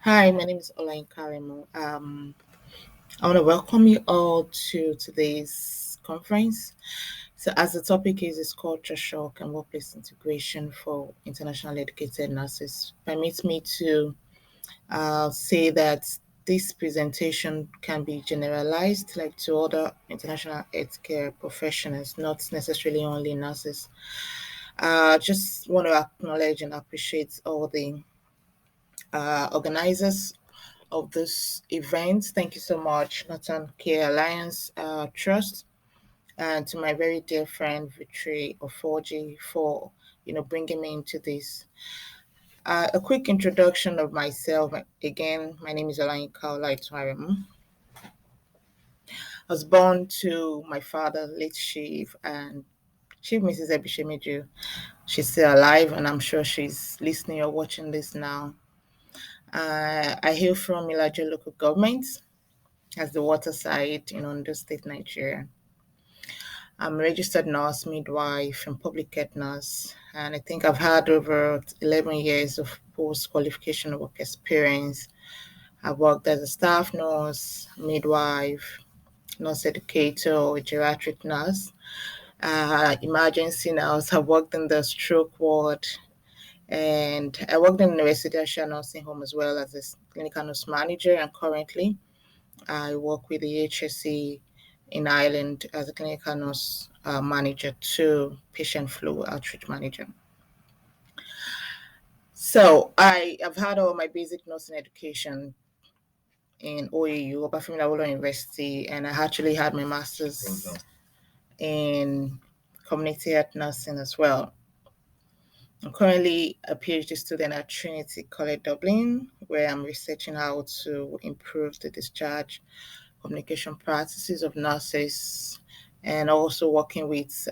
Hi, my name is Olain Karimo. I want to welcome you all to today's conference. So, as the topic is culture shock and workplace integration for internationally educated nurses, permit me to say that this presentation can be generalized like to other international healthcare professionals, not necessarily only nurses. Just want to acknowledge and appreciate all the organizers of this event. Thank you so much, Nathan K. Alliance Trust, and to my very dear friend Vitri Ofoji for bringing me into this. A quick introduction of myself. Again, my name is Alain Kaola Itwaremu. I was born to my father, late Chief, and Chief Mrs. Ebishemeju. She's still alive, and I'm sure she's listening or watching this now. I hail from Ilaje local government as the water side in Ondo State, Nigeria. I'm a registered nurse, midwife, and public health nurse, and I think I've had over 11 years of post qualification work experience. I've worked as a staff nurse, midwife, nurse educator, or geriatric nurse, emergency nurse. I've worked in the stroke ward, and I worked in the residential nursing home as well as a clinical nurse manager, and currently I work with the HSE in Ireland as a clinical nurse manager to patient flow outreach manager. So I have had all my basic nursing education in OAU, Obafemi Awolowo University, and I actually had my master's in community health nursing as well. I'm currently a PhD student at Trinity College Dublin, where I'm researching how to improve the discharge communication practices of nurses and also working with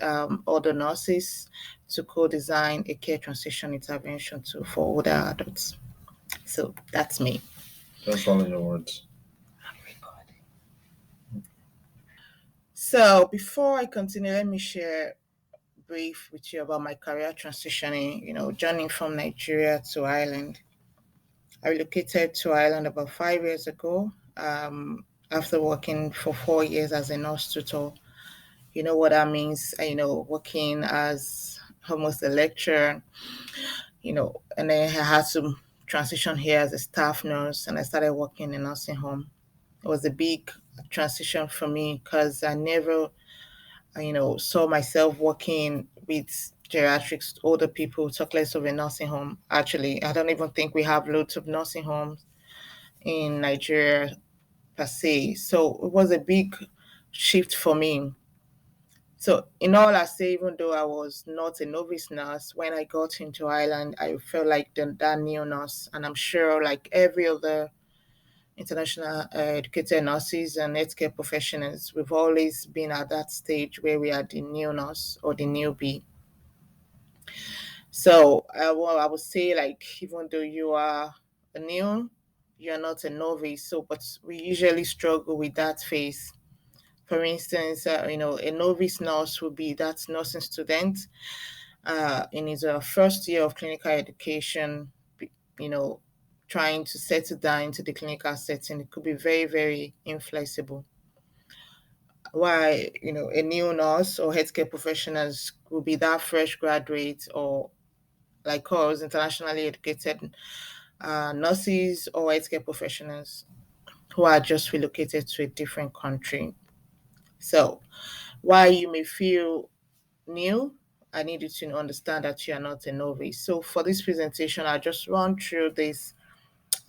other nurses to co-design a care transition intervention to for older adults. So that's me. That's all in your words. So before I continue, let me share brief with you about my career transitioning, journeying from Nigeria to Ireland. I relocated to Ireland about 5 years ago after working for 4 years as a nurse tutor. You know what that means, working as almost a lecturer, and then I had to transition here as a staff nurse and I started working in a nursing home. It was a big transition for me because I never, saw myself working with geriatrics, older people, talk less of a nursing home. Actually, I don't even think we have loads of nursing homes in Nigeria per se. So it was a big shift for me. So, in all, I say, even though I was not a novice nurse, when I got into Ireland, I felt like that new nurse. And I'm sure, like every other international educated nurses and healthcare professionals, we've always been at that stage where we are the new nurse or the newbie. So, I would say, like, even though you are a new, you're not a novice. So, but we usually struggle with that phase. For instance, a novice nurse would be that nursing student in his first year of clinical education, you know, trying to settle down into the clinical setting. It could be very, very inflexible. Why, a new nurse or healthcare professionals could be that fresh graduate or like us, internationally educated nurses or healthcare professionals who are just relocated to a different country. So, while you may feel new, I need you to understand that you are not a novice. So for this presentation, I'll just run through this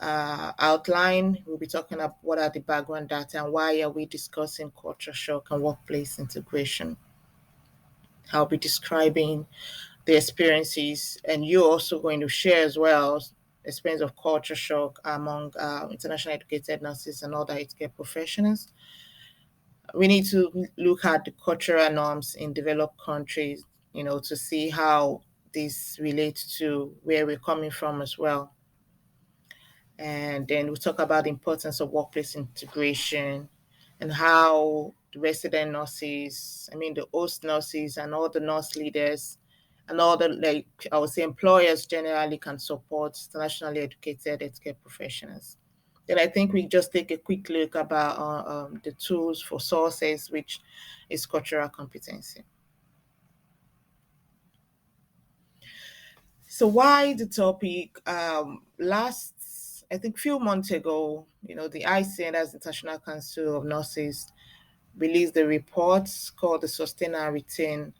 outline. We'll be talking about what are the background data and why are we discussing culture shock and workplace integration. I'll be describing the experiences, and you're also going to share as well experience of culture shock among international educated nurses and other healthcare professionals. We need to look at the cultural norms in developed countries, to see how this relates to where we're coming from as well. And then we'll talk about the importance of workplace integration and how the resident nurses, I mean, the host nurses and all the nurse leaders and all the, like, I would say, employers generally can support internationally educated healthcare professionals. Then I think we just take a quick look about the tools for sources, which is cultural competency. So why the topic? Last, I think, few months ago, the ICN, International Council of Nurses, released a report called the Sustain and Retain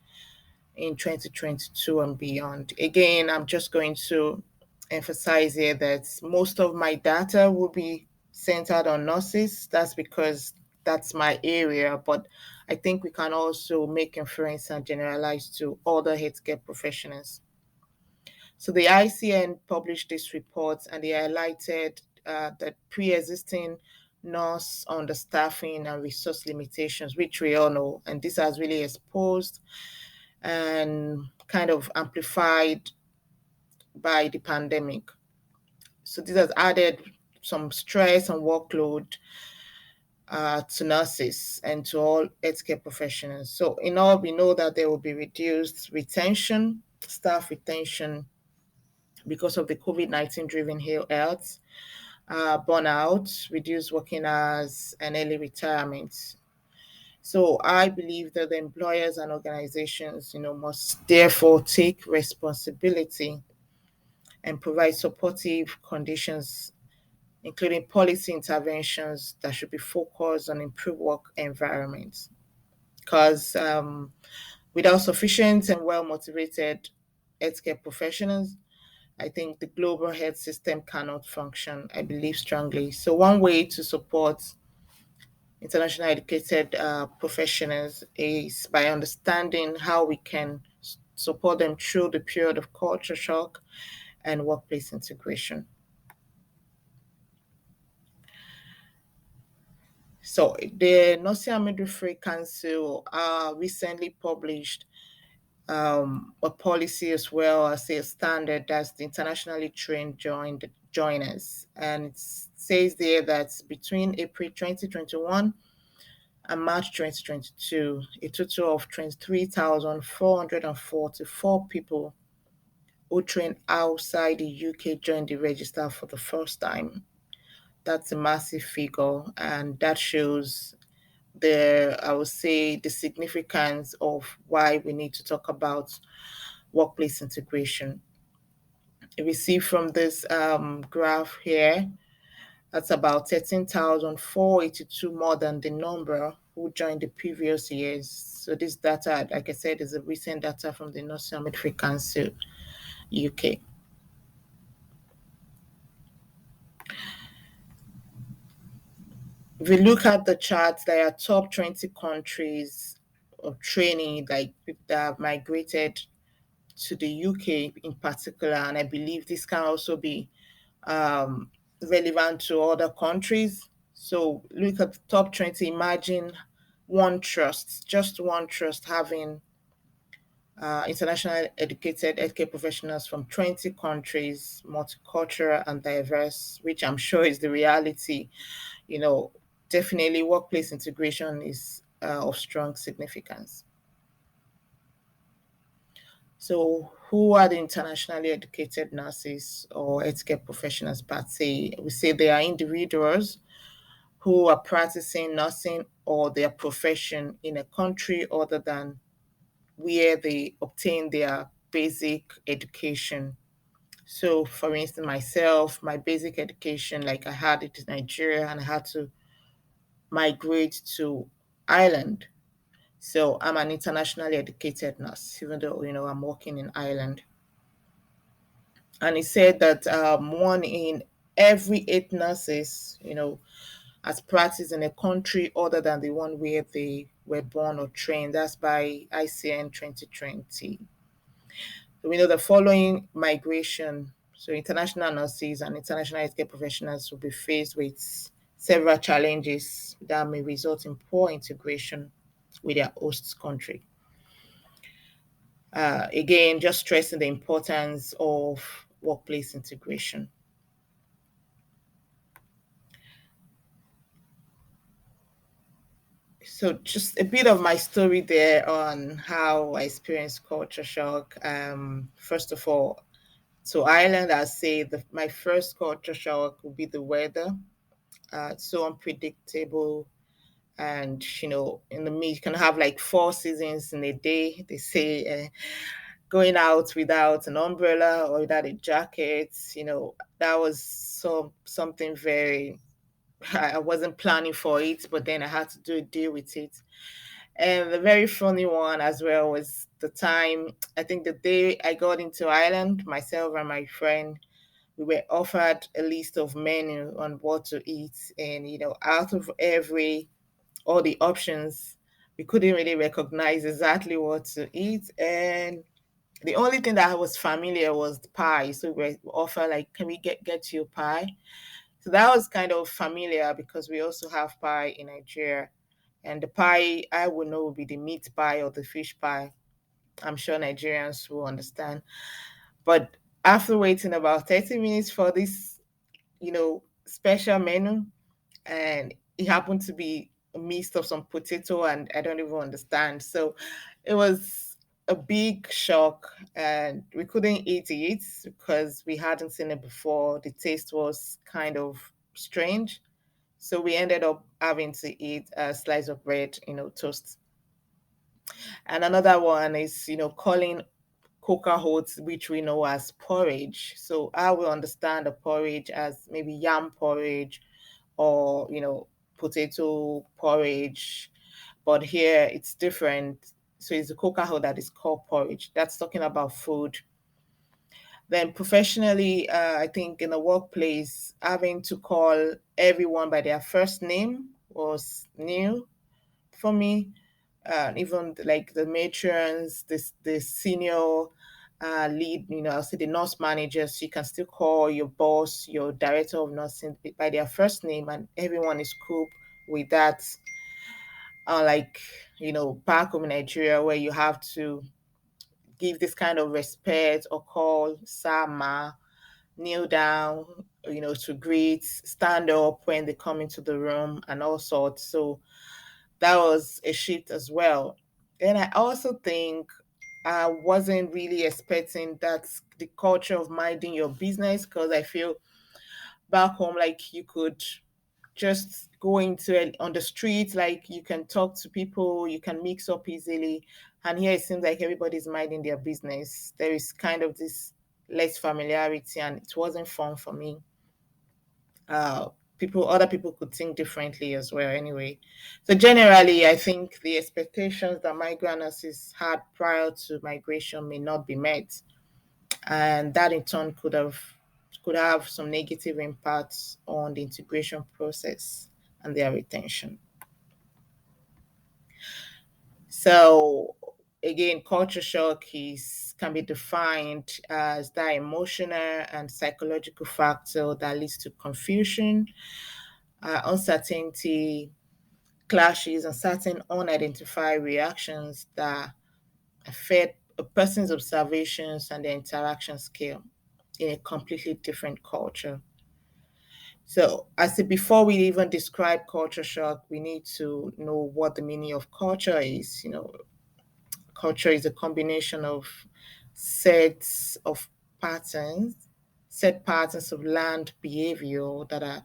in 2022 and beyond. Again, I'm just going to emphasize here that most of my data will be centered on nurses. That's because that's my area, but I think we can also make inference and generalize to other healthcare professionals. So the ICN published this report and they highlighted that pre-existing nurse understaffing and resource limitations, which we all know, and this has really exposed and kind of amplified by the pandemic. So this has added some stress and workload to nurses and to all healthcare professionals. So in all, we know that there will be reduced retention, staff retention, because of the COVID-19 driven health, burnout, reduced working hours, and early retirement. So I believe that the employers and organizations, must therefore take responsibility and provide supportive conditions, including policy interventions that should be focused on improved work environments. Because without sufficient and well motivated healthcare professionals, I think the global health system cannot function. I believe strongly. So, one way to support internationally educated professionals is by understanding how we can support them through the period of culture shock and workplace integration. So, the Nursing and Midwifery Council recently published a policy as well as a standard that's the internationally trained joiners. And it says there that between April 2021 and March 2022, a total of 23,444 people who trained outside the UK joined the register for the first time. That's a massive figure, and that shows I would say, the significance of why we need to talk about workplace integration. We see from this graph here, that's about 13,482 more than the number who joined the previous years. So this data, like I said, is a recent data from the Nursing and Midwifery Council UK. If we look at the charts, there are top 20 countries of training, like people that have migrated to the UK in particular, and I believe this can also be um, relevant to other countries. So look at the top 20. Imagine one trust, just one trust, having international educated healthcare professionals from 20 countries, multicultural and diverse, which I'm sure is the reality. You know, Definitely workplace integration is of strong significance. So, who are the internationally educated nurses or healthcare professionals per se? We say they are individuals who are practicing nursing or their profession in a country other than where they obtain their basic education. So, for instance, myself, my basic education, like I had it in Nigeria and I had to migrate to Ireland. So, I'm an internationally educated nurse, even though, I'm working in Ireland. And he said that one in every eight nurses, has practiced in a country other than the one where they were born or trained. That's by ICN 2020. So we know the following migration. So international nurses and international healthcare professionals will be faced with several challenges that may result in poor integration with their host country. Again, just stressing the importance of workplace integration. So, just a bit of my story there on how I experienced culture shock. First of all, to Ireland, I say my first culture shock would be the weather. It's so unpredictable, and in the mid, you can have like four seasons in a day. They say going out without an umbrella or without a jacket, that was something very. I wasn't planning for it, but then I had to do a deal with it. And the very funny one as well was the time, I think the day I got into Ireland, myself and my friend, we were offered a list of menu on what to eat. And, out of all the options, we couldn't really recognize exactly what to eat. And the only thing that was familiar was the pie. So we were offered, like, can we get you pie? So that was kind of familiar because we also have pie in Nigeria. And the pie I would know would be the meat pie or the fish pie. I'm sure Nigerians will understand. But after waiting about 30 minutes for this, special menu, and it happened to be a mix of some potato and I don't even understand. So it was a big shock and we couldn't eat it because we hadn't seen it before. The taste was kind of strange. So we ended up having to eat a slice of bread, toast. And another one is, calling coca oats, which we know as porridge. So I will understand the porridge as maybe yam porridge or, potato porridge. But here it's different. So it's the coca oat that is called porridge. That's talking about food. Then professionally, I think in the workplace, having to call everyone by their first name was new for me. Even like the matrons, the senior lead, I'll say the nurse managers, you can still call your boss, your director of nursing by their first name, and everyone is cool with that. Like, back home in Nigeria, where you have to give this kind of respect or call Sama, kneel down, to greet, stand up when they come into the room, and all sorts. So that was a shift as well. And I also think I wasn't really expecting that the culture of minding your business because I feel back home like you could just go into it on the street, like you can talk to people, you can mix up easily. And here it seems like everybody's minding their business. There is kind of this less familiarity, and it wasn't fun for me. uh Other people could think differently as well anyway. So generally I think the expectations that migrant nurses had prior to migration may not be met, and that in turn could have some negative impacts on the integration process and their retention. So again, culture shock is can be defined as that emotional and psychological factor that leads to confusion, uncertainty, clashes, and certain unidentified reactions that affect a person's observations and their interaction skill in a completely different culture. So, I said before we even describe culture shock, we need to know what the meaning of culture is. Culture is a combination of sets of patterns, set patterns of learned behavior that are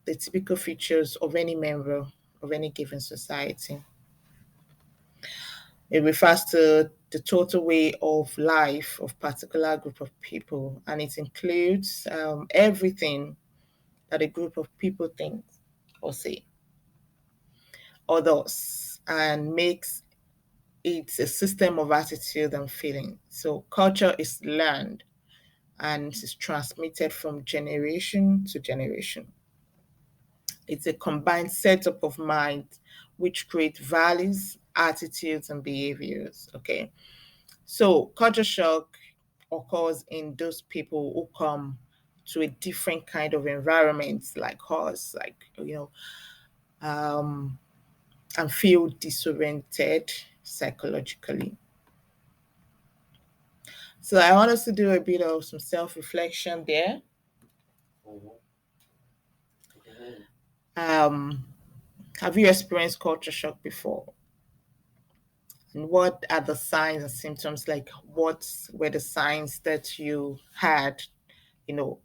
the typical features of any member of any given society. It refers to the total way of life of particular group of people, and it includes everything that a group of people think or say or does, and makes it a system of attitude and feeling. So culture is learned and is transmitted from generation to generation. It's a combined setup of mind which create values, attitudes, and behaviors. Okay. So culture shock occurs in those people who come to a different kind of environment like us, like um, and feel disoriented psychologically. So I want us to do a bit of some self-reflection there. Um, Have you experienced culture shock before? And what are the signs and symptoms? Like, what were the signs that you had, you know,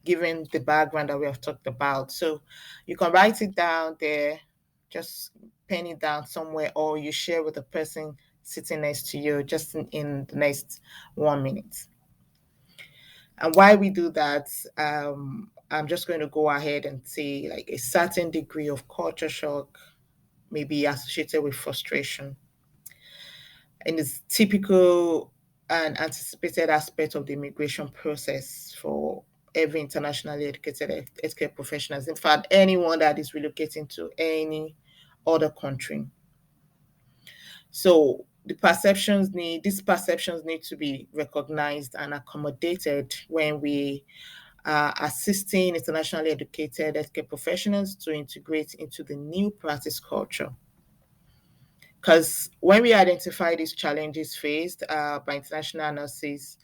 given the background that we have talked about? So you can write it down there, just pen it down somewhere, or you share with the person sitting next to you just in the next 1 minute. And why we do that, I'm just going to go ahead and say like a certain degree of culture shock may be associated with frustration and it's typical and anticipated aspect of the immigration process for every internationally educated healthcare professionals. In fact, anyone that is relocating to any other country. So these perceptions need to be recognized and accommodated when we are assisting internationally educated healthcare professionals to integrate into the new practice culture. Because when we identify these challenges faced by international nurses,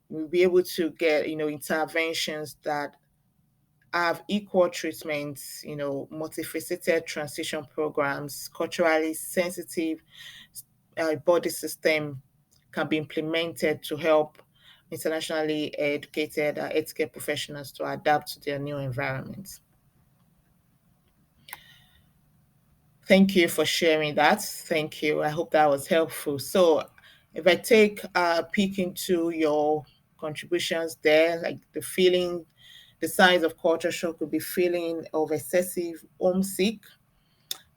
we'll be able to get, interventions that have equal treatments, multifaceted transition programs, culturally sensitive body system can be implemented to help internationally educated healthcare professionals to adapt to their new environments. Thank you for sharing that. Thank you. I hope that was helpful. So, if I take a peek into your contributions there, like the signs of culture shock could be feeling of excessive homesick,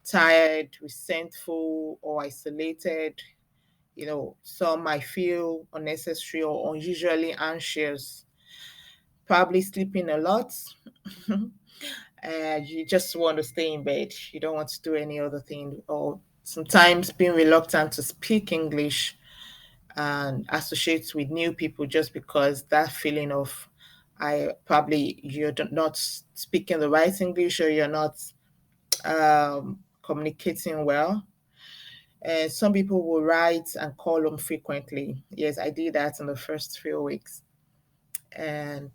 tired, resentful, or isolated. Some might feel unnecessary or unusually anxious, probably sleeping a lot. And you just want to stay in bed. You don't want to do any other thing, or sometimes being reluctant to speak English and associate with new people just because that feeling of not speaking the right English or you're not communicating well. And some people will write and call them frequently. Yes, I did that in the first few weeks. And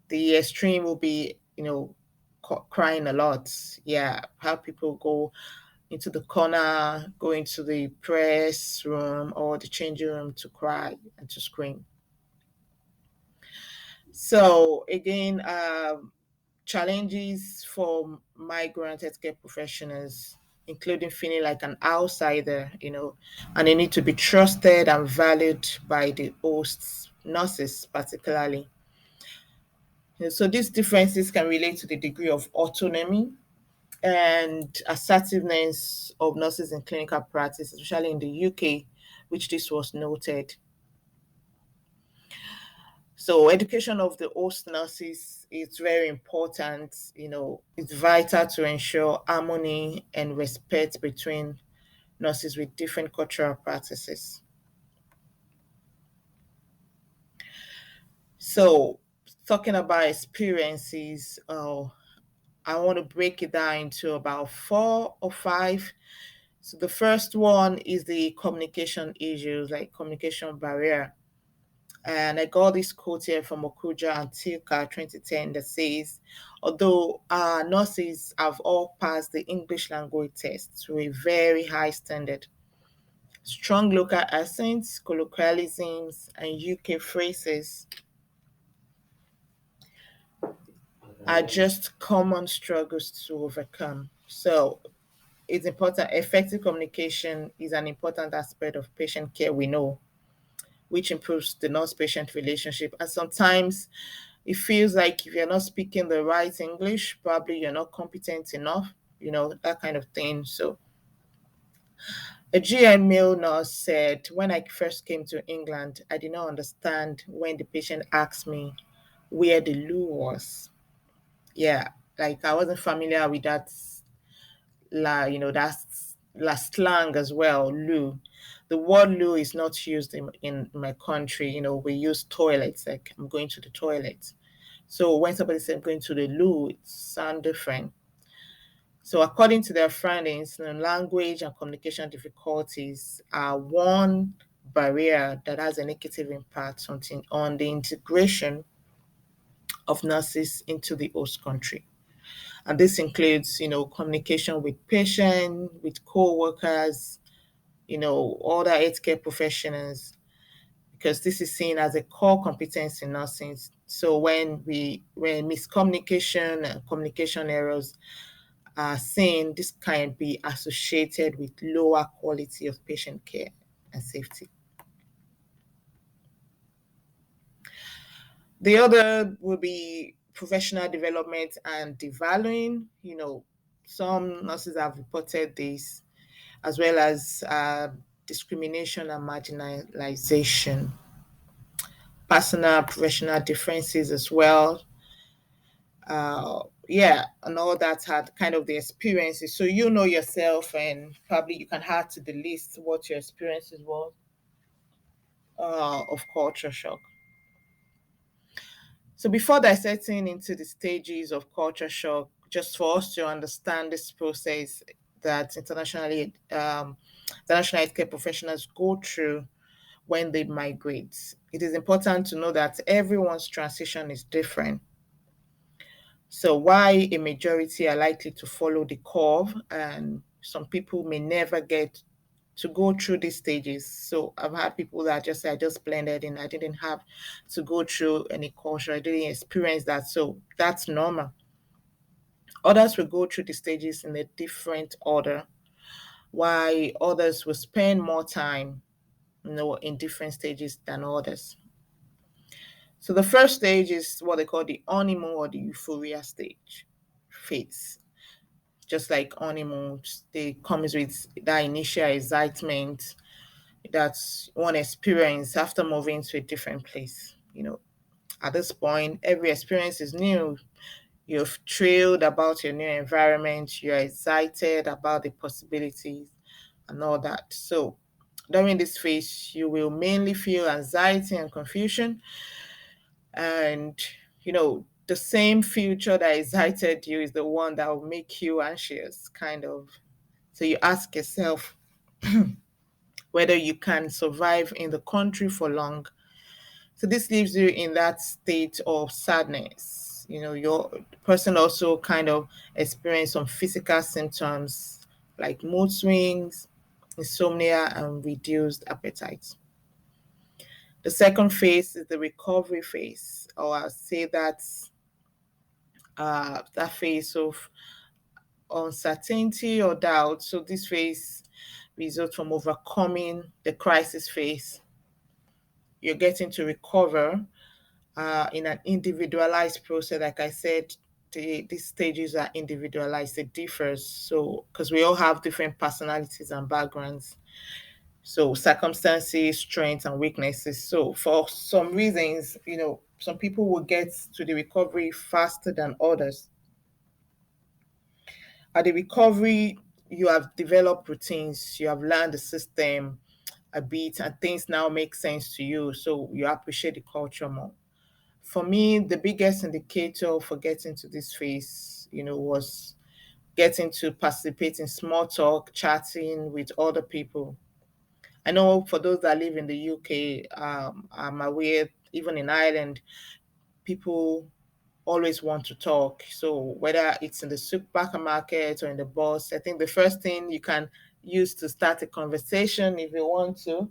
the extreme will be, crying a lot. Yeah, how people go into the corner, go into the press room or the changing room to cry and to scream. So again, challenges for migrant healthcare professionals, including feeling like an outsider, and they need to be trusted and valued by the hosts, nurses particularly. So these differences can relate to the degree of autonomy and assertiveness of nurses in clinical practice, especially in the UK, which this was noted. So education of the host nurses is very important. It's vital to ensure harmony and respect between nurses with different cultural practices. So talking about experiences, I want to break it down into about 4 or 5. So the first one is the communication issues, like communication barrier. And I got this quote here from Okuja and Tilka 2010 that says, although our nurses have all passed the English language test to a very high standard, strong local accents, colloquialisms, and UK phrases are just common struggles to overcome. So it's important. Effective communication is an important aspect of patient care, we know, which improves the nurse patient relationship. And sometimes it feels like if you're not speaking the right English, probably you're not competent enough, that kind of thing. So a GI male nurse said, when I first came to England, I did not understand when the patient asked me where the loo was. Yeah, like I wasn't familiar with that that's la slang as well, loo. The word loo is not used in my country. We use toilets, like I'm going to the toilet. So when somebody said I'm going to the loo, it sounds different. So according to their findings, language and communication difficulties are one barrier that has a negative impact on the integration of nurses into the host country. And this includes, communication with patients, with co-workers, other healthcare professionals, because this is seen as a core competence in nursing. So when miscommunication and communication errors are seen, this can be associated with lower quality of patient care and safety. The other will be professional development and devaluing. Some nurses have reported this, as well as discrimination and marginalization, personal professional differences as well. Yeah, and all that had kind of the experiences. So you know yourself, and probably you can add to the list what your experiences was of culture shock. So before dissecting into the stages of culture shock, just for us to understand this process that international healthcare professionals go through when they migrate, it is important to know that everyone's transition is different. So why a majority are likely to follow the curve, and some people may never get to go through these stages. So I've had people that just say I just blended in. I didn't have to go through any culture. I didn't experience that. So that's normal. Others will go through the stages in a different order, while others will spend more time, in different stages than others. So the first stage is what they call the honeymoon or the euphoria stage phase. Just like honeymoon, they comes with that initial excitement that one experience after moving to a different place. At this point, every experience is new. You're thrilled about your new environment, you're excited about the possibilities and all that. So during this phase, you will mainly feel anxiety and confusion, and the same future that excited you is the one that will make you anxious, kind of. So you ask yourself whether you can survive in the country for long. So this leaves you in that state of sadness. Your person also kind of experience some physical symptoms like mood swings, insomnia, and reduced appetite. The second phase is the recovery phase, or I'll say that phase of uncertainty or doubt. So this phase results from overcoming the crisis phase. You're getting to recover in an individualized process. Like I said, these stages are individualized, it differs. So, because we all have different personalities and backgrounds. So, circumstances, strengths, and weaknesses. So, for some reasons, some people will get to the recovery faster than others. At the recovery, you have developed routines, you have learned the system a bit, and things now make sense to you. So, you appreciate the culture more. For me, the biggest indicator for getting to this phase, was getting to participate in small talk, chatting with other people. I know for those that live in the UK, I'm aware, even in Ireland, people always want to talk. So whether it's in the supermarket or in the bus, I think the first thing you can use to start a conversation, if you want to,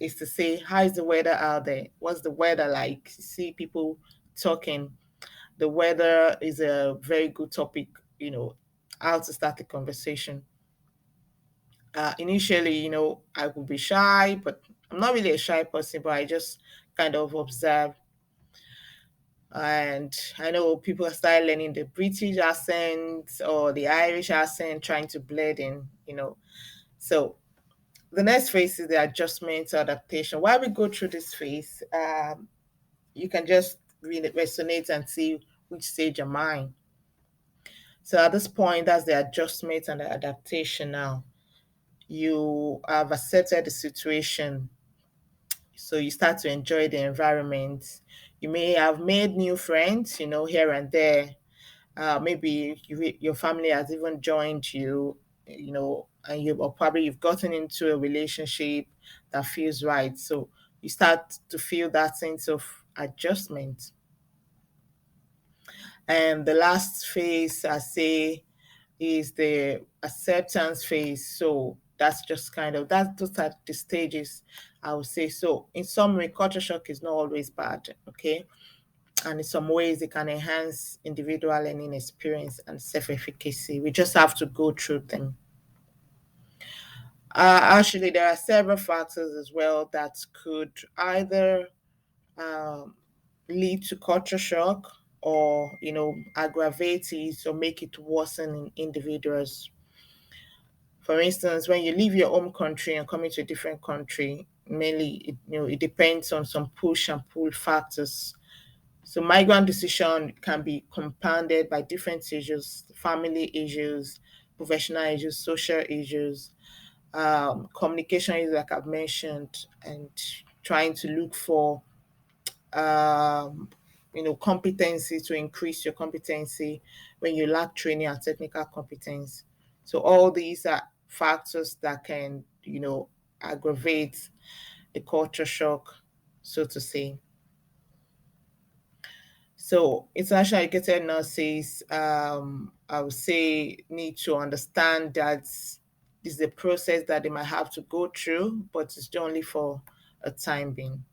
is to say, how is the weather out there? What's the weather like? See people talking. The weather is a very good topic, how to start a conversation. Initially, I would be shy, but I'm not really a shy person, but I just kind of observe. And I know people start learning the British accent or the Irish accent, trying to blend in. So the next phase is the adjustment or adaptation. While we go through this phase, you can just really resonate and see which stage you're in. So at this point, that's the adjustment and the adaptation now. You have accepted the situation, so you start to enjoy the environment. You may have made new friends, here and there. Maybe your family has even joined you, and or probably you've gotten into a relationship that feels right. So you start to feel that sense of adjustment. And the last phase, I say, is the acceptance phase. So that's just kind of that. Those are the stages, I would say. So in summary, culture shock is not always bad. Okay, and in some ways it can enhance individual learning experience and self-efficacy. We just have to go through them. Actually, there are several factors as well that could either um, lead to culture shock, or aggravate it or make it worsen in individuals. For instance, when you leave your home country and come into a different country, mainly it depends on some push and pull factors. So migrant decision can be compounded by different issues: family issues, professional issues, social issues, communication issues, like I've mentioned, and trying to look for um, competency, to increase your competency when you lack training and technical competence. So all these are factors that can, aggravate the culture shock, so to say. So international educated nurses, I would say, need to understand that this is a process that they might have to go through, but it's only for a time being.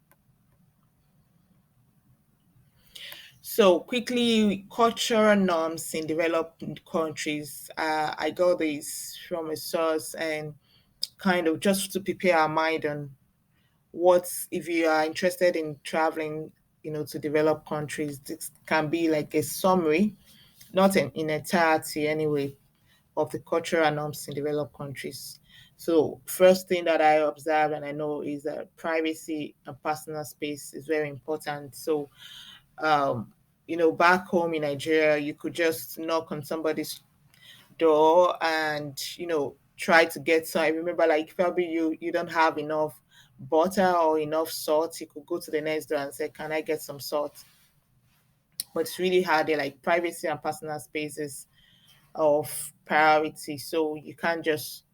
So quickly, cultural norms in developed countries. I got this from a source, and kind of just to prepare our mind on what, if you are interested in traveling, to developed countries. This can be like a summary, not in entirety anyway, of the cultural norms in developed countries. So first thing that I observe and I know is that privacy and personal space is very important. So um, back home in Nigeria, you could just knock on somebody's door and, try to get some. I remember, like, probably you don't have enough butter or enough salt, you could go to the next door and say, "Can I get some salt?" But it's really hard. They're like privacy and personal spaces of priority. So you can't just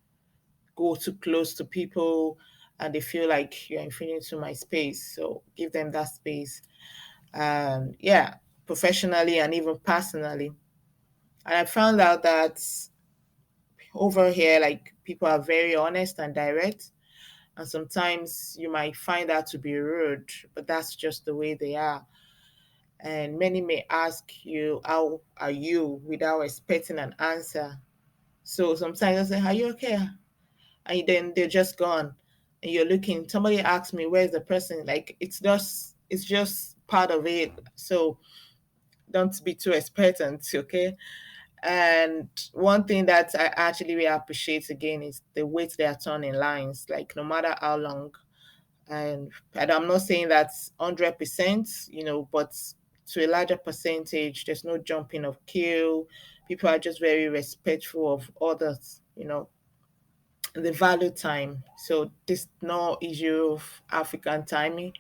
go too close to people and they feel like you're infringing to my space. So give them that space. Yeah, professionally and even personally. And I found out that over here, like, people are very honest and direct. And sometimes you might find that to be rude, but that's just the way they are. And many may ask you, "How are you?" without expecting an answer. So sometimes I say, "Are you okay?" And then they're just gone. And you're looking, somebody asks me, "Where's the person?" Like, it's just part of it. So don't be too expectant, okay? And one thing that I actually really appreciate again is the wait they are turning lines, like no matter how long. And I'm not saying that's 100%, but to a larger percentage, there's no jumping of queue. People are just very respectful of others, the value time. So this no issue of African timing.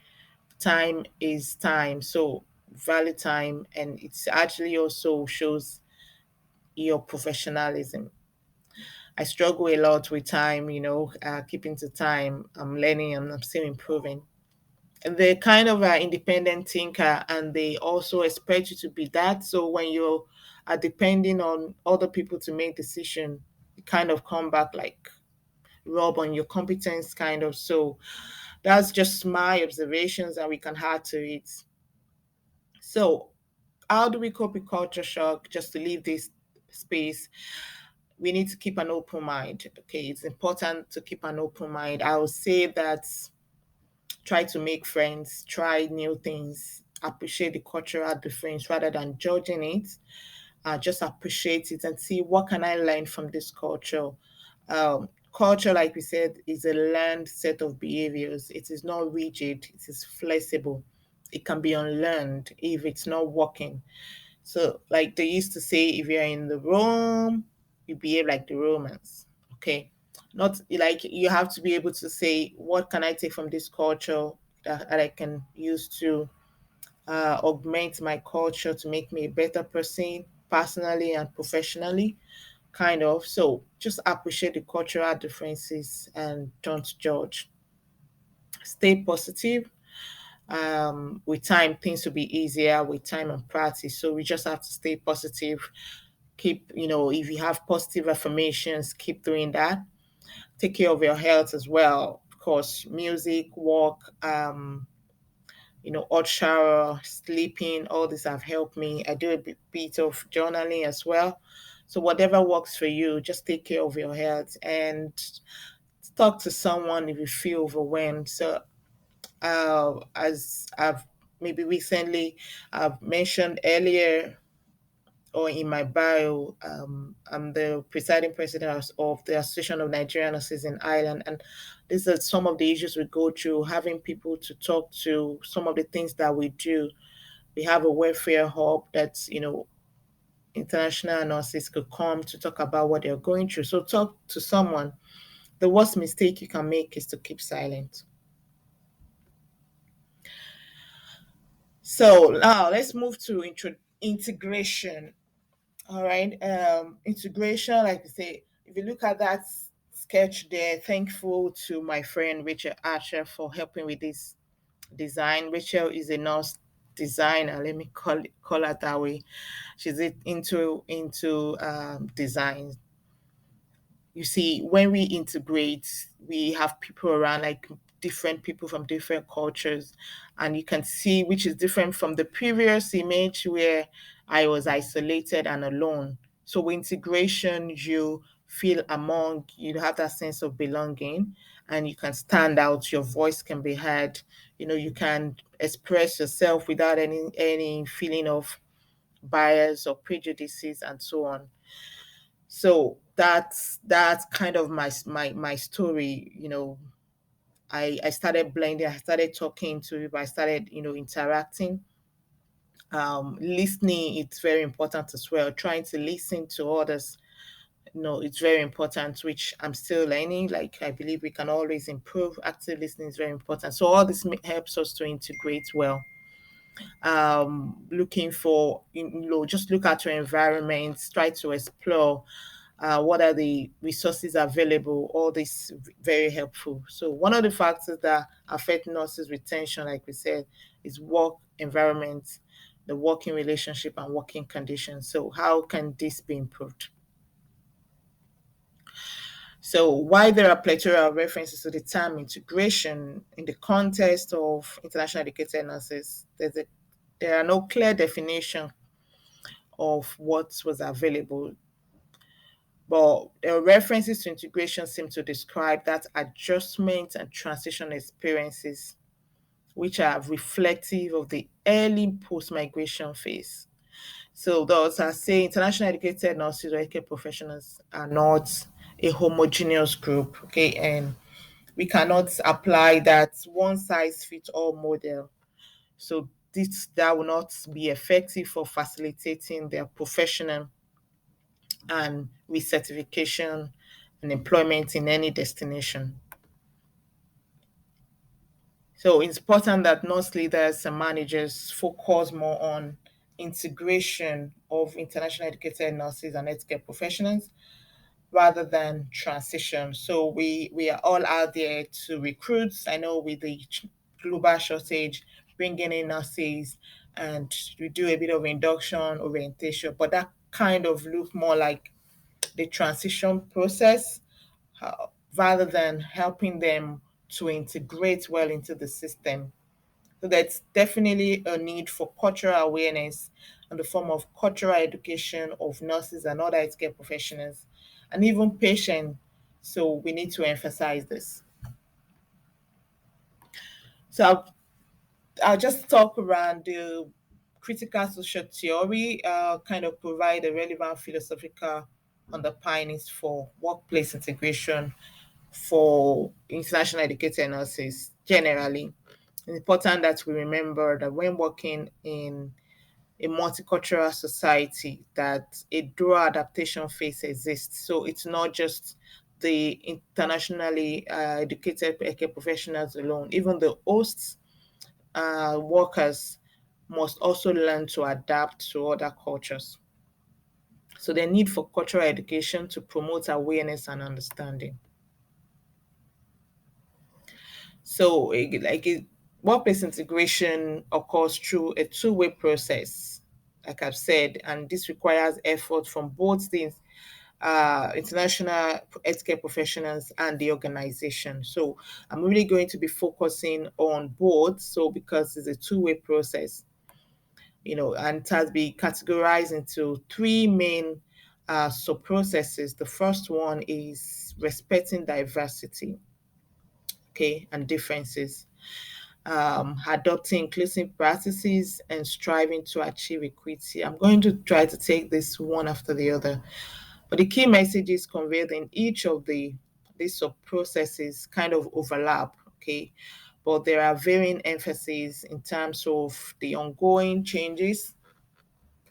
Time is time. So value time, and it's actually also shows your professionalism. I struggle a lot with time, keeping to time. I'm learning and I'm still improving. And they're kind of an independent thinker, and they also expect you to be that. So when you are depending on other people to make decision, you kind of come back like rub on your competence, kind of. So that's just my observations, and we can add to it. So how do we cope with culture shock? Just to leave this space, we need to keep an open mind. Okay, it's important to keep an open mind. I would say that try to make friends, try new things, appreciate the cultural difference rather than judging it. Just appreciate it and see what can I learn from this culture. Culture, like we said, is a learned set of behaviors. It is not rigid, it is flexible. It can be unlearned if it's not working. So, like they used to say, if you're in the Rome, you behave like the Romans. Okay. Not like you have to be able to say, what can I take from this culture that I can use to augment my culture to make me a better person personally and professionally, kind of. So just appreciate the cultural differences and don't judge. Stay positive. With time, things will be easier with time and practice. So we just have to stay positive. Keep, if you have positive affirmations, keep doing that. Take care of your health as well. Of course, music, walk, hot shower, sleeping, all these have helped me. I do a bit of journaling as well. So whatever works for you, just take care of your health and talk to someone if you feel overwhelmed. So as I've maybe recently I've mentioned earlier or in my bio, I'm the presiding president of the Association of Nigerian Nurses in Ireland, and these are some of the issues we go through. Having people to talk to, some of the things that we do. We have a welfare hub that's international nurses could come to talk about what they're going through. So talk to someone. The worst mistake you can make is to keep silent. So now let's move to integration. All right. Integration, like I say, if you look at that sketch there, thankful to my friend Rachel Archer for helping with this design. Rachel is a nurse designer. Let me call her that way. She's into design. You see, when we integrate, we have people around, like different people from different cultures, and you can see which is different from the previous image where I was isolated and alone. So with integration, you feel among, you have that sense of belonging, and you can stand out, your voice can be heard, you can express yourself without any feeling of bias or prejudices and so on. So that's kind of my story. I started blending, I started talking to people, I started interacting. Listening, it's very important as well. Trying to listen to others, it's very important, which I'm still learning. Like, I believe we can always improve. Active listening is very important. So all this helps us to integrate well. Looking for, just look at your environment, try to explore what are the resources available. All this very helpful. So one of the factors that affect nurses retention, like we said, is work environment, the working relationship and working conditions. So how can this be improved? So why there are plethora of references to the term integration in the context of international educated nurses, there are no clear definition of what was available. But the references to integration seem to describe that adjustment and transition experiences, which are reflective of the early post migration phase. So, those are saying international educated nurses or healthcare professionals are not a homogeneous group, okay? And we cannot apply that one size fits all model. So, that will not be effective for facilitating their professional and recertification and employment in any destination. So it's important that nurse leaders and managers focus more on integration of international educated nurses and healthcare professionals rather than transition. So we are all out there to recruit. I know with the global shortage, bringing in nurses, and we do a bit of induction, orientation, but that kind of look more like the transition process, rather than helping them to integrate well into the system. So that's definitely a need for cultural awareness in the form of cultural education of nurses and other healthcare professionals and even patients. So we need to emphasize this. So I'll just talk around the critical social theory, kind of provide a relevant philosophical underpinnings for workplace integration for international educated nurses generally. It's important that we remember that when working in a multicultural society, that a dual adaptation phase exists. So it's not just the internationally educated healthcare professionals alone. Even the hosts workers must also learn to adapt to other cultures. So the need for cultural education to promote awareness and understanding. So, Workplace integration occurs through a two-way process, like I've said, and this requires effort from both the international healthcare professionals and the organization. So I'm really going to be focusing on both. So because it's a two-way process, and it has been categorized into three main sub processes. The first one is respecting diversity, okay, and differences, adopting inclusive practices, and striving to achieve equity. I'm going to try to take this one after the other. But the key messages conveyed in each of these sub processes kind of overlap, okay? But there are varying emphases in terms of the ongoing changes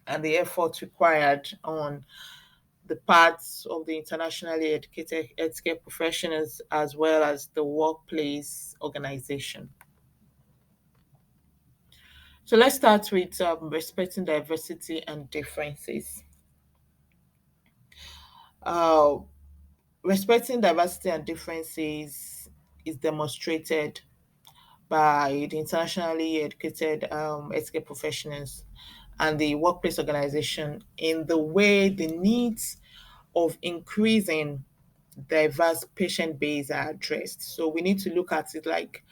and the effort required on the parts of the internationally educated healthcare professionals as well as the workplace organization. So let's start with respecting diversity and differences. Uh, Respecting diversity and differences is demonstrated by the internationally educated healthcare professionals and the workplace organization in the way the needs of increasing diverse patient base are addressed. So we need to look at it like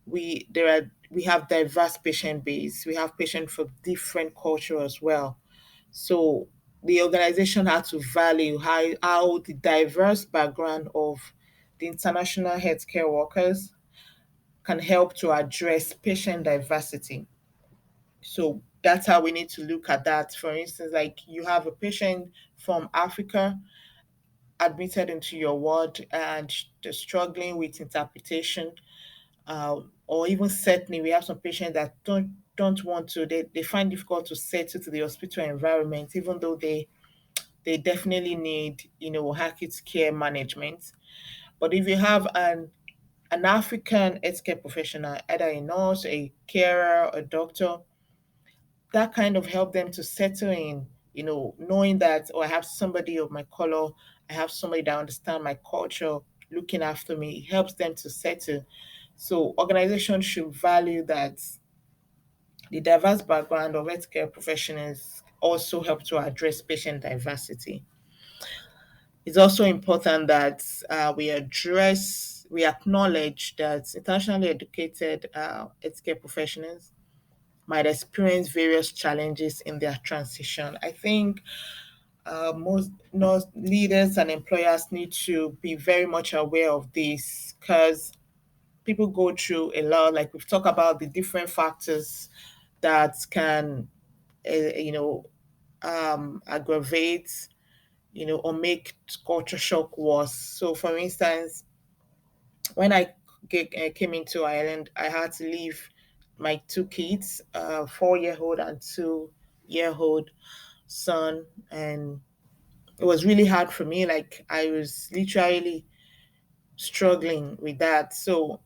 we have diverse patient base. We have patients from different culture as well. So the organization had to value how the diverse background of the international healthcare workers can help to address patient diversity. So that's how we need to look at that. For instance, like you have a patient from Africa admitted into your ward and they're struggling with interpretation, or even settling. We have some patients that don't want to. They find difficult to settle to the hospital environment, even though they definitely need acute care management. But if you have an African healthcare professional, either a nurse, a carer, a doctor, that kind of help them to settle in, knowing that, oh, I have somebody of my color, I have somebody that understand my culture looking after me. It helps them to settle. So organizations should value that the diverse background of healthcare professionals also help to address patient diversity. It's also important that we acknowledge that internationally educated healthcare professionals might experience various challenges in their transition. I think most nurse leaders and employers need to be very much aware of this because people go through a lot. Like we've talked about the different factors that can, uh, you know, aggravate, or make culture shock worse. So, for instance, when came into Ireland, I had to leave my two kids, 4-year-old and 2-year-old son, and it was really hard for me. Like I was literally struggling with that. So,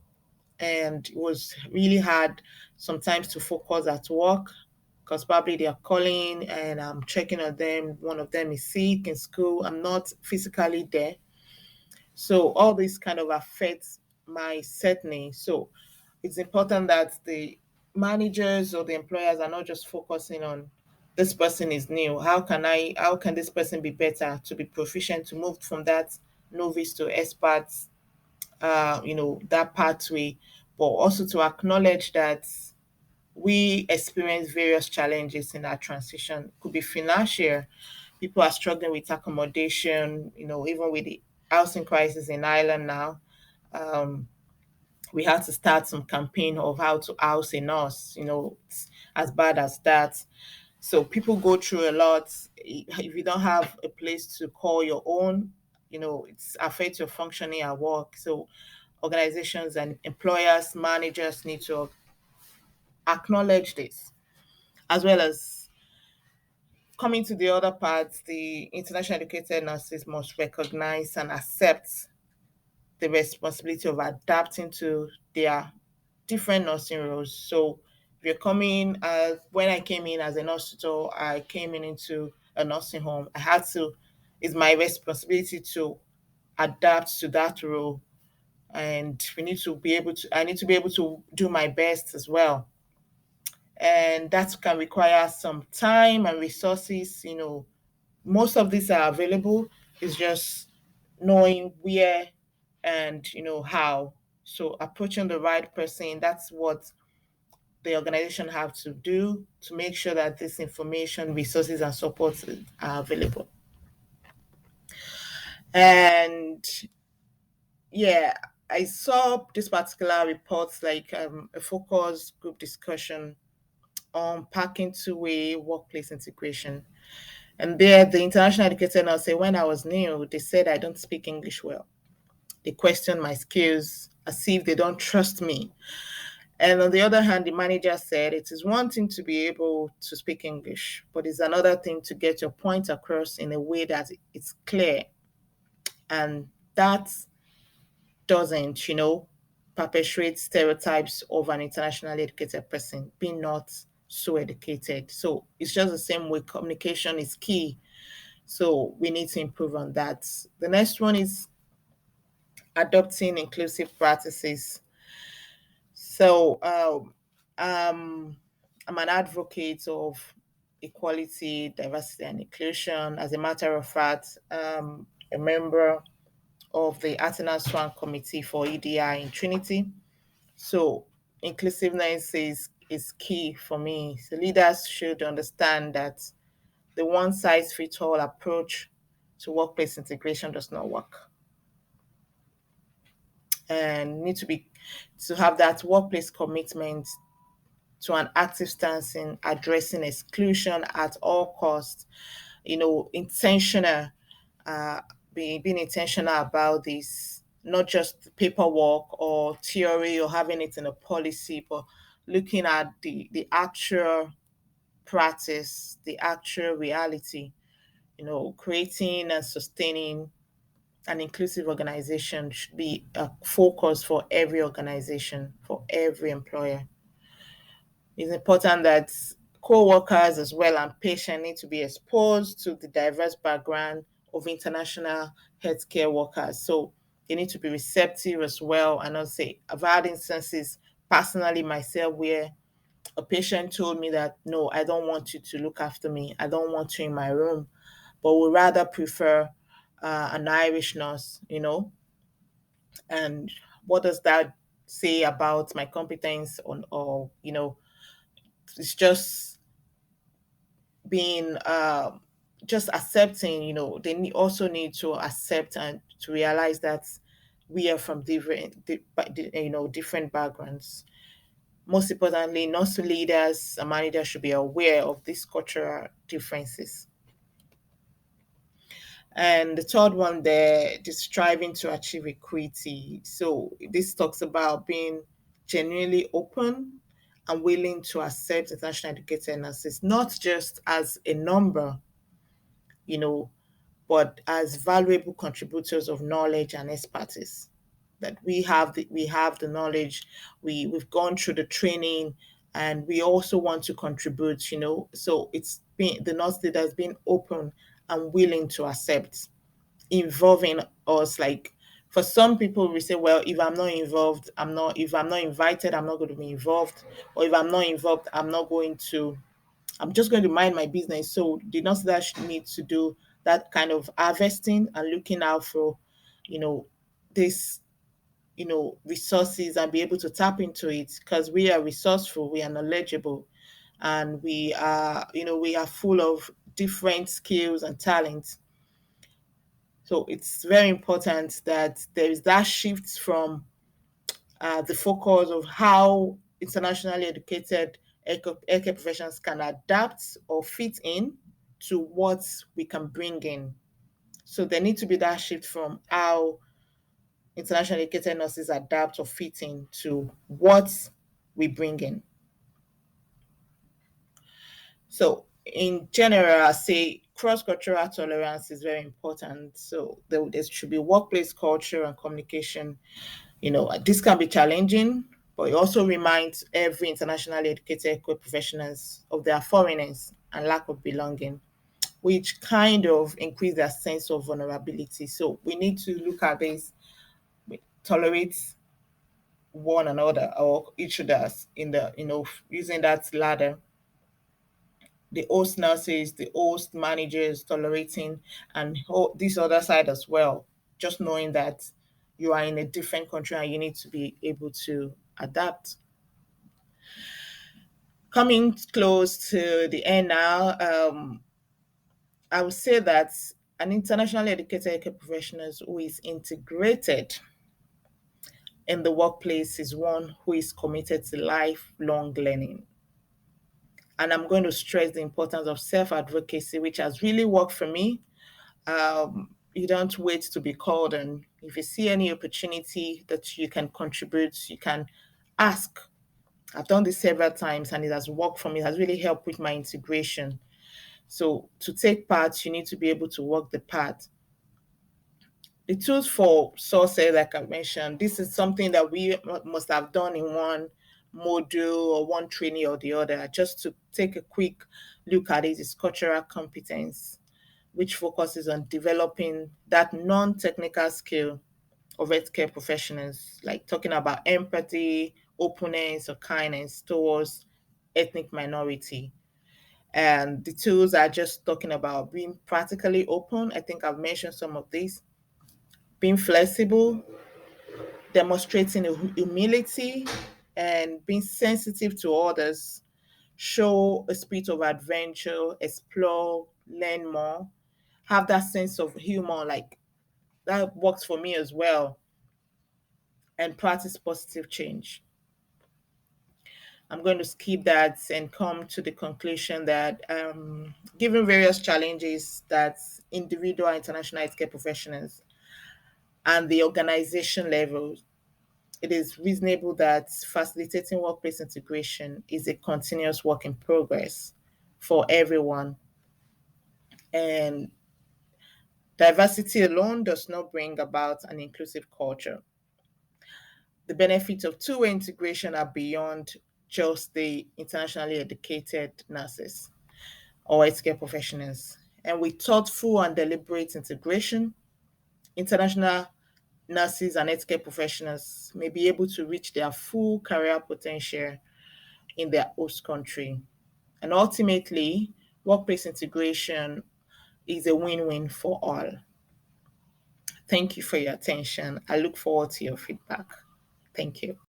and it was really hard sometimes to focus at work because probably they are calling and I'm checking on them. One of them is sick in school. I'm not physically there. So all this kind of affects my settling. So it's important that the managers or the employers are not just focusing on this person is new. How can this person be better to be proficient to move from that novice to expert, that pathway, but also to acknowledge that we experience various challenges in our transition. Could be financial. People are struggling with accommodation, even with the housing crisis in Ireland now. Um, we had to start some campaign of how to house a nurse, it's as bad as that. So people go through a lot. If you don't have a place to call your own, it's affects your functioning at work. So organizations and employers, managers need to acknowledge this, as well as coming to the other part, the international educated nurses must recognize and accept the responsibility of adapting to their different nursing roles. So if you're coming as when I came in as a nurse tutor, I came in into a nursing home. It's my responsibility to adapt to that role and we need to be able to I need to be able to do my best as well. And that can require some time and resources. Most of these are available. It's just knowing where and how. So approaching the right person, that's what the organization have to do to make sure that this information, resources, and support are available. And yeah, I saw this particular report, like a focus group discussion on packing two-way workplace integration. And there, the international educator now say, when I was new, they said I don't speak English well. They question my skills as if they don't trust me. And on the other hand, the manager said it is one thing to be able to speak English, but it's another thing to get your point across in a way that it's clear. And that doesn't, perpetuate stereotypes of an internationally educated person being not so educated. So it's just the same way communication is key. So we need to improve on that. The next one is adopting inclusive practices. So I'm an advocate of equality, diversity, and inclusion. As a matter of fact, a member of the Athena Swan Committee for EDI in Trinity. So inclusiveness is key for me. So leaders should understand that the one size fits all approach to workplace integration does not work, and need to have that workplace commitment to an active stance in addressing exclusion at all costs. Intentional, uh, being intentional about this, not just paperwork or theory or having it in a policy, but looking at the actual practice, the actual reality. Creating and sustaining an inclusive organization should be a focus for every organization, for every employer. It's important that co-workers as well and patients need to be exposed to the diverse background of international healthcare workers. So they need to be receptive as well. And I'll say I've had instances personally myself where a patient told me that no, I don't want you to look after me. I don't want you in my room, but would rather prefer an Irish nurse, and what does that say about my competence on, or it's just being just accepting. They also need to accept and to realize that we are from different backgrounds. Most importantly, nurse leaders and managers should be aware of these cultural differences. And the third one there, just striving to achieve equity. So this talks about being genuinely open and willing to accept international educated nurses, not just as a number, you know, but as valuable contributors of knowledge and expertise. That we have the knowledge, we've gone through the training, and we also want to contribute. So it's been the nurse leader has been open and willing to accept involving us. Like for some people, we say, well, if I'm not involved, if I'm not invited, I'm not going to be involved, or if I'm not involved, I'm just going to mind my business. So the nurse that need to do that kind of harvesting and looking out for, you know, this, resources, and be able to tap into it, because we are resourceful, we are knowledgeable, and we are full of different skills and talents. So it's very important that there is that shift from the focus of how internationally educated healthcare professionals can adapt or fit in to what we can bring in. So there needs to be that shift from how internationally educated nurses adapt or fit in to what we bring in. So in general, I say cross-cultural tolerance is very important. So there should be workplace culture and communication. This can be challenging, but it also reminds every internationally educated professionals of their foreignness and lack of belonging, which kind of increase their sense of vulnerability. So we need to look at this tolerate one another or each other's in the, using that ladder. The host nurses, the host managers tolerating, and this other side as well. Just knowing that you are in a different country and you need to be able to adapt. Coming close to the end now, I would say that an internationally educated healthcare professional who is integrated in the workplace is one who is committed to lifelong learning. And I'm going to stress the importance of self advocacy, which has really worked for me. You don't wait to be called, and if you see any opportunity that you can contribute, you can ask. I've done this several times and it has worked for me. It has really helped with my integration. So to take part, you need to be able to walk the path. The tools for sources, like I mentioned, this is something that we must have done in one module or one training or the other. Just to take a quick look at it, is cultural competence, which focuses on developing that non-technical skill of healthcare professionals, like talking about empathy, openness, or kindness towards ethnic minority. And the tools are just talking about being practically open. I think I've mentioned some of these. Being flexible, demonstrating humility, and being sensitive to others. Show a spirit of adventure, explore, learn more, have that sense of humor, like that works for me as well, and practice positive change. I'm going to skip that and come to the conclusion that given various challenges that individual and international healthcare professionals and the organization level, it is reasonable that facilitating workplace integration is a continuous work in progress for everyone. And diversity alone does not bring about an inclusive culture. The benefits of two-way integration are beyond just the internationally educated nurses or healthcare professionals. And with thoughtful and deliberate integration, international nurses and healthcare professionals may be able to reach their full career potential in their host country. And ultimately, workplace integration is a win win for all. Thank you for your attention. I look forward to your feedback. Thank you.